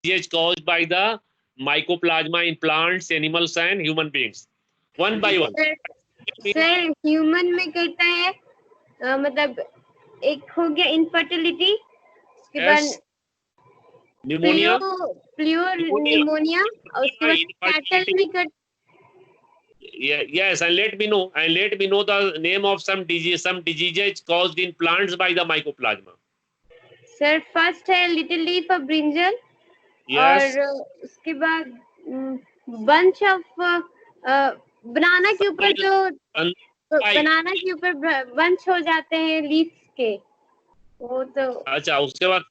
disease caused by the mycoplasma in plants, animals and human beings? One by one. Sir human में कहता है मतलब एक हो गया इनफर्टिलिटी, उसके बाद Pneumonia. प्योर निमोनिया, और उसके बाद कैटल में कर Yes, and let me know the name of some diseases caused in plants by the mycoplasma. Sir first है little leaf of brinjal, Yes. और उसके बाद बंच ऑफ बनाना के ऊपर जो बनाना के ऊपर बंच हो जाते हैं लीफ के, वो तो अच्छा, उसके बाद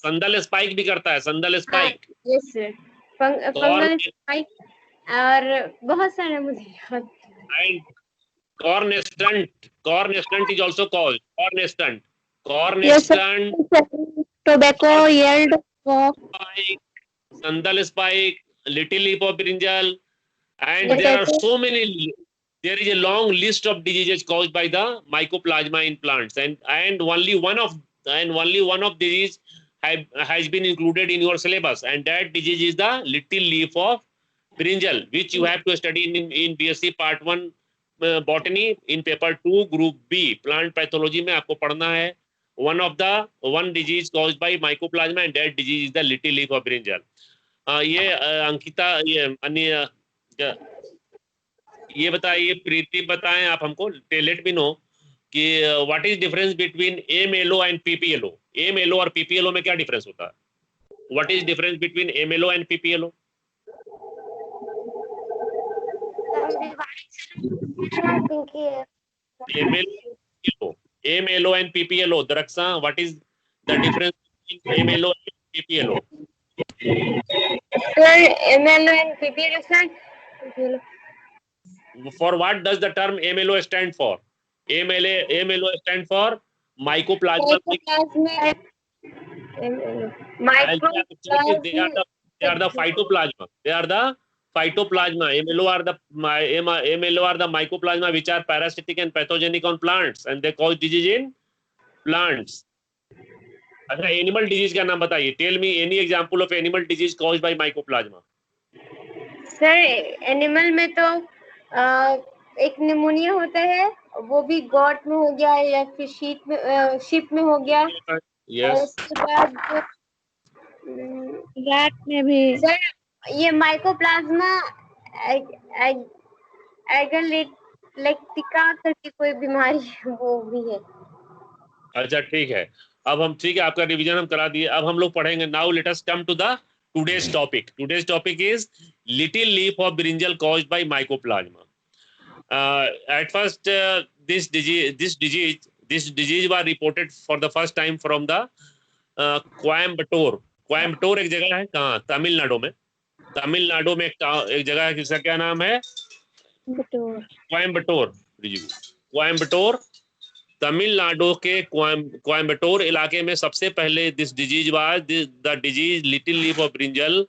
संदल स्पाइक भी करता है, sandal spike. Yes sir, fungal spike, और बहुत सारे मुझे याद। And corn stunt is also called corn stunt, tobacco yield, spike, sandal spike, little leaf of brinjal, and there are so many. There is a long list of diseases caused by the mycoplasma in plants, and only one of disease has been included in your syllabus, and that disease is the little leaf of brinjal, which you have to study in BSc Part 1 botany in paper 2 group B plant pathology में आपको पढ़ना है one disease caused by mycoplasma, and that disease is the little leaf of brinjal. ये अंकिता, ये अन्य ये बताइए, प्रीति बताएं आप हमको, लेट मी नो कि what is difference between MLO and PPLO. MLO और पीपीएलओ में क्या डिफरेंस होता है? What is difference between MLO and PPLO? MLO and PPLO. Daraksa, what is the difference between MLO and PPLO? Sir, MLO and PPLO, sir. For what does the term MLO stand for? MLO stand for mycoplasma. They are the phytoplasma. They are the phytoplasma. MLO are the mycoplasma which are parasitic and pathogenic on plants, and they cause disease in plants. अच्छा, animal disease का नाम बताइए. Tell me any example of animal disease caused by mycoplasma. Sir animal में तो एक pneumonia होता है, वो भी गॉट में हो गया या फिर शीप में हो गया. यस. उसके बाद रैट में भी सर ये माइकोप्लाज्मा एगलेक्टिका करके कोई बीमारी है, वो भी है. अच्छा ठीक है. अब हम ठीक है, आपका रिवीजन हम करा दिए. अब हम लोग पढ़ेंगे. Now let us come to the today's topic. Today's topic is little leaf of brinjal caused by mycoplasma. At first, this disease was reported for the first time from the Coimbatore. Coimbatore एक जगह है कहाँ? तमिलनाडु में. तमिलनाडु में एक जगह है, किसका क्या नाम है? कोयम्बटूर. कोयम्बटूर, तमिलनाडु के कोयम्बटूर इलाके में सबसे पहले this disease was the disease little leaf of brinjal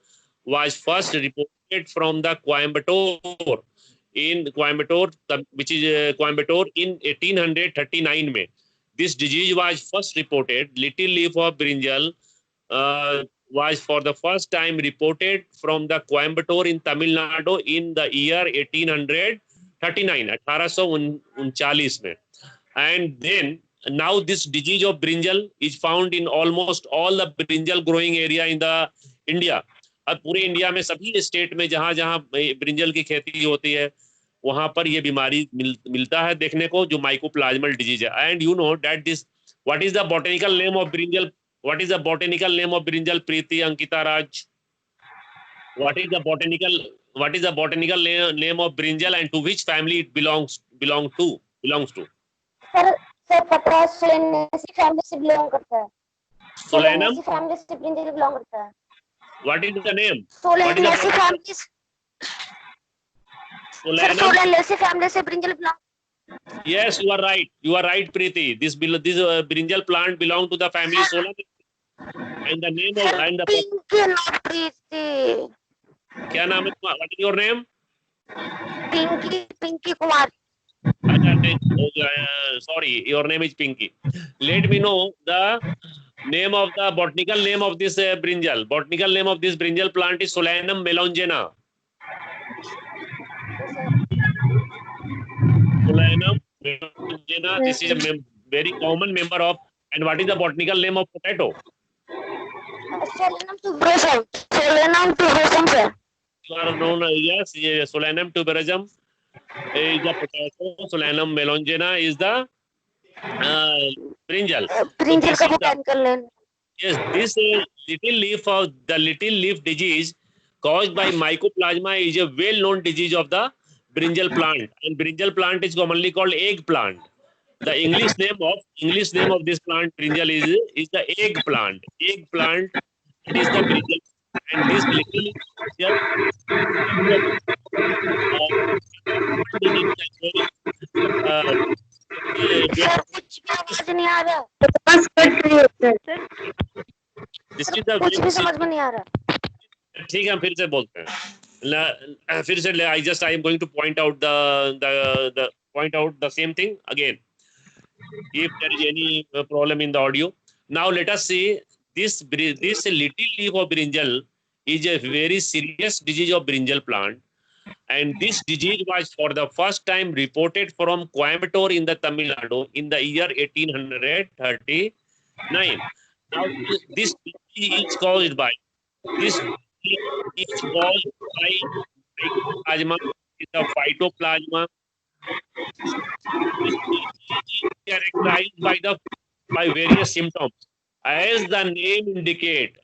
was first reported from the Coimbatore in Coimbatore, which is Coimbatore in 1839 में. This disease was first reported. Little leaf of brinjal was for the first time reported from the Coimbatore in Tamil Nadu in the year 1839, 1839 में. And then now this disease of brinjal is found in almost all the brinjal growing area in the India. अब पूरे India में सभी state में जहां जहां brinjal की खेती होती है वहां पर ये बीमारी मिलता है देखने को, जो माइकोप्लाज्मल डिजीज है. And you know that this what is the botanical name of brinjal? What is the botanical name of brinjal? Preeti, Ankita, Raj. What is the botanical name of brinjal and to which family it belongs to? Sir पत्रा Solanaceae family से belong करता है. Solanum family से brinjal belong करता है. What is the name? Solanaceae family. Solanum. Family से brinjal belong. Yes, you are right, Preeti. This brinjal plant belong to the family Solanum. And the name of and the Pinky not Preeti. क्या नाम है? What is your name? Pinky Kumar. Sorry, your name is Pinky. Let me know the Name of the botanical name of this brinjal. Botanical name of this brinjal plant is Solanum melongena. Yes, sir. Solanum melongena. This is a Yes. very common member of. And what is the botanical name of potato? Solanum tuberosum. Solanum tuberosum, sir. You are known, yes, Solanum tuberosum is the potato. Solanum melongena is the brinjal. So Brinjal this का is the, botanical name. yes, this little leaf disease caused by mycoplasma is a well-known disease of the brinjal plant, and brinjal plant is commonly called eggplant. The English name of this plant brinjal is the eggplant. Eggplant, it is the brinjal, and this little uh, sir कुछ भी आवाज नहीं आ रहा. बस cut रही है sir. this sir is the कुछ भी समझ में नहीं आ रहा. ठीक है, हम फिर से बोलते हैं. फिर से I am going to point out the same thing again. If there is any problem in the audio, now let us see this little leaf of brinjal is a very serious disease of brinjal plant, and this disease was for the first time reported from Coimbatore in the Tamil Nadu in the year 1839. Now this disease is caused by this is caused by mycoplasma, the phytoplasma. This is characterized by various symptoms. As the name indicates,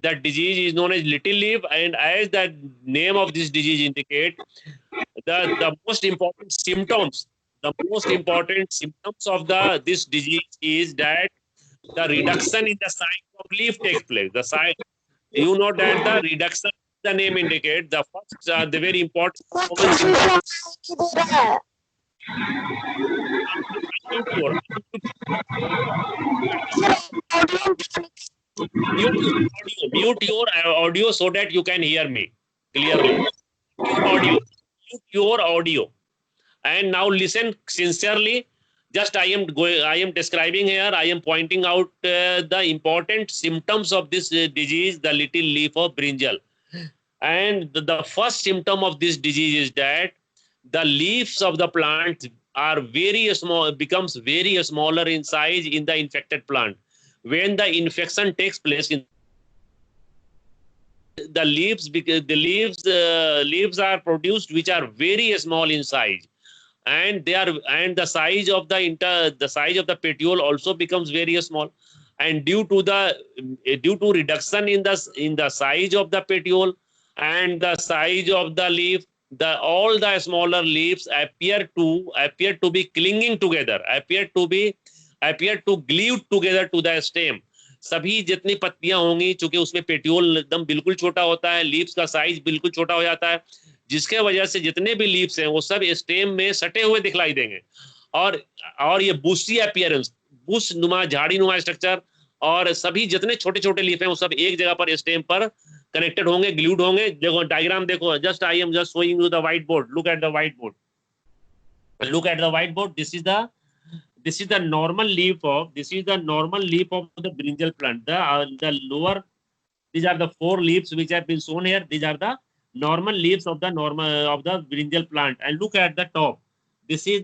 that disease is known as little leaf, and as the name of this disease indicates, the most important symptoms of this disease is that the reduction in the size of leaf takes place. The size, you know that the reduction the name indicates the first the very important common symptom. Mute your audio so that you can hear me clearly. Mute your audio. And now listen sincerely. Just I am describing here. I am pointing out the important symptoms of this disease, the little leaf of brinjal. And the first symptom of this disease is that the leaves of the plant are very small, becomes very smaller in size in the infected plant. When the infection takes place in the leaves, because the leaves are produced which are very small in size, and the size of the petiole also becomes very small, and due to reduction in the size of the petiole and the size of the leaf, all the smaller leaves appear to be clinging together, appear to glued together to the stem. सभी जितनी पत्तियां होंगी, चूंकि उसमें पेट्यूल एकदम बिल्कुल छोटा होता है, लीव्स का साइज बिल्कुल छोटा हो जाता है, जिसके वजह से जितने भी लीव्स हैं वो सब स्टेम में सटे हुए दिखलाई देंगे, और ये बुशी अपीयरेंस, बुश नुमा, झाड़ी नुमा स्ट्रक्चर, और सभी जितने छोटे छोटे लीफ हैं वो सब एक जगह पर स्टेम पर कनेक्टेड होंगे, ग्लूड होंगे. देखो डायग्राम देखो, just I am just showing you the white board. Look at the white board. This is the normal leaf of the brinjal plant. The lower, these are the 4 leaves which have been shown here. These are the normal leaves of the brinjal plant. And look at the top. This is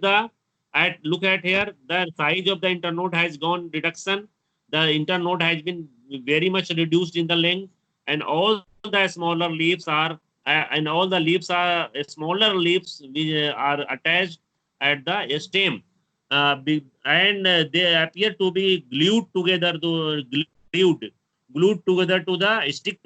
look at here. The size of the internode has gone reduction. The internode has been very much reduced in the length, and all the smaller leaves are smaller leaves which are attached at the stem. And they appear to be glued together to stick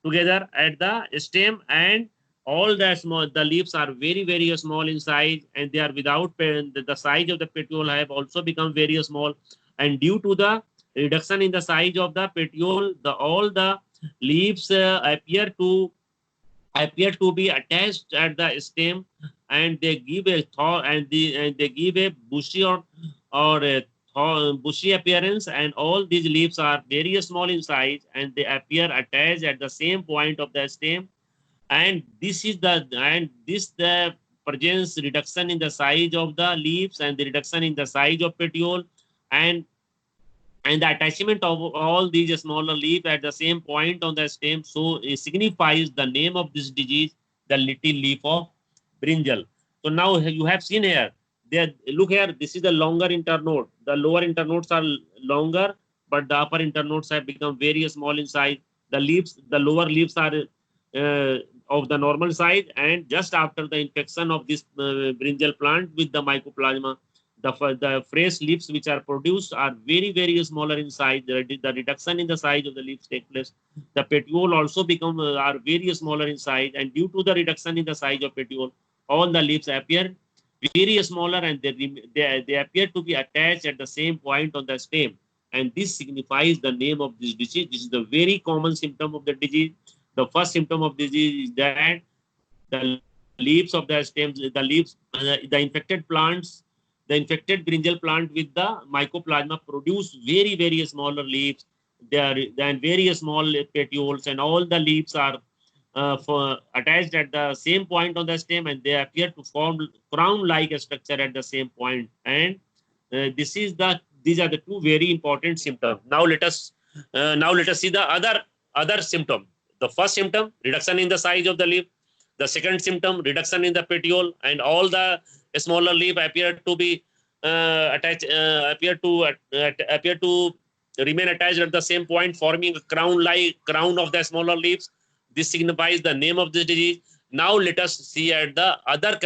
together at the stem, and all the leaves are very very small in size, and they are without the size of the petiole have also become very small, and due to the reduction in the size of the petiole, all the leaves appear to be attached at the stem, and they give a bushy or a bushy appearance, and all these leaves are very small in size, and they appear attached at the same point of the stem, and this presents reduction in the size of the leaves and the reduction in the size of petiole, and and the attachment of all these smaller leaves at the same point on the stem, so it signifies the name of this disease, the little leaf of brinjal. So now you have seen here, there, look here, this is the longer internode. The lower internodes are longer, but the upper internodes have become very small in size. The leaves, the lower leaves are of the normal size, and just after the infection of this brinjal plant with the mycoplasma, the fresh leaves which are produced are very smaller in size. The reduction in the size of the leaves take place. The petiole also become are very smaller in size, and due to the reduction in the size of petiole, all the leaves appear very smaller, and they appear to be attached at the same point on the stem. And this signifies the name of this disease. This is the very common symptom of the disease. The first symptom of disease is that the leaves of the stems, the leaves, the infected plants, the infected brinjal plant with the mycoplasma produce very smaller leaves. They are then very small petioles, and all the leaves are attached at the same point on the stem, and they appear to form crown-like structure at the same point. And these are the two very important symptoms. Now let us see the other symptom. The first symptom, reduction in the size of the leaf. The second symptom, reduction in the petiole, and all the smaller leaf appear to be attached, appear to remain attached at the same point, forming a crown of the smaller leaves. This signifies the name of this disease. Now let us see at the other